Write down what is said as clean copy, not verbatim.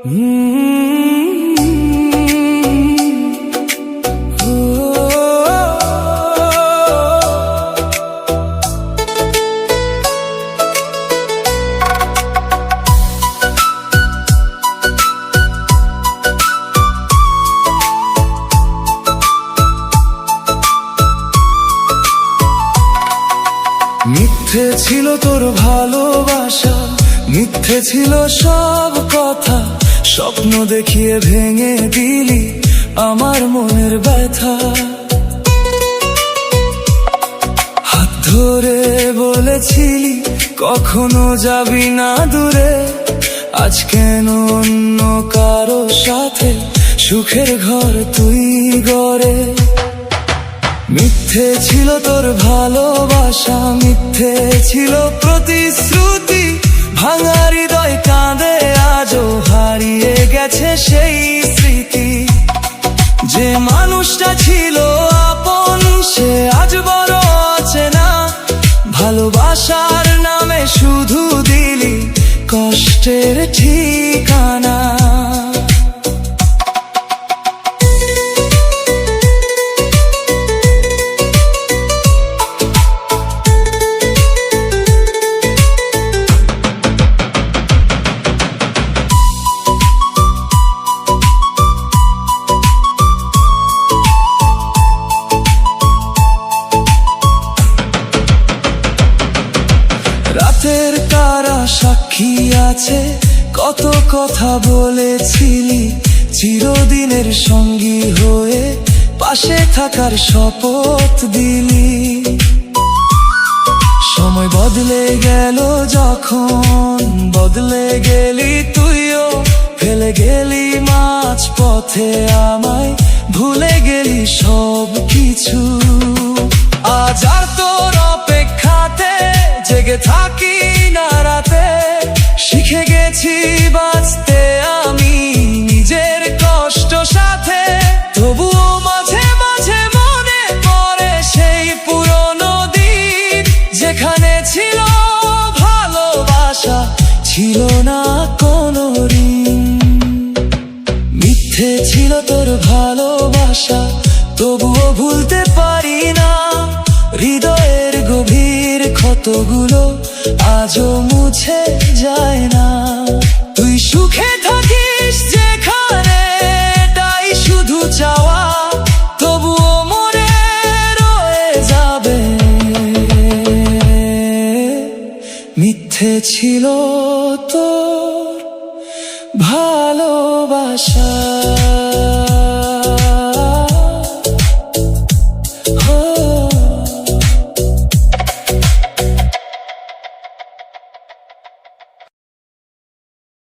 মিথ্যে ছিল তোর ভালোবাসা, মিথ্যে ছিল সব কথা, স্বপ্ন দেখিয়ে ভেঙে দিলি আমার মনের ব্যথা। হাত ধরে বলেছিলি কখনো যাবি না দূরে, আজ কেন অন্য কারো সাথে সুখের ঘর তুই গড়ে। মিথ্যে ছিল তোর ভালোবাসা, মিথ্যে ছিল প্রতিশ্রুতি, ভাঙা হৃদয় কাঁদে আজও হারিয়ে গেছে সেই স্মৃতি। যে মানুষটা ছিল আপন সে আজ বড় অচেনা, ভালোবাসার নামে শুধু দিলি কষ্টের ঠিকানা। রাতের তারা সাক্ষী আছে, কত কথা বলেছিলি, চিরদিনের সঙ্গী হয়ে পাশে থাকার শপথ দিলি। সময় বদলে গেল যখন, বদলে গেলি তুইও, ফেলে গেলি মাঝ পথে আমায়, ভুলে গেলি সব কিছু। আজ আর তোর অপেক্ষাতে জেগে থাকি না রাতে, শিখে গেছি বাঁচতে আমি নিজের কষ্ট সাথে। তবুও মাঝে মাঝে মনে পড়ে সেই পুরনো দিন, যেখানে ছিল ভালোবাসা, ছিল না কোনো ঋণ। মিথ্যে ছিল তোর ভালোবাসা, তবুও ভুলতে পারি না, হৃদয়ের গভীর ক্ষতগুলো আজও মুছে যায় না। তুই সুখে থাকিস যেখানে, তাই শুধু চাওয়া, তবুও মনে রয়ে যাবে মিথ্যে ছিল তোর ভালোবাসা।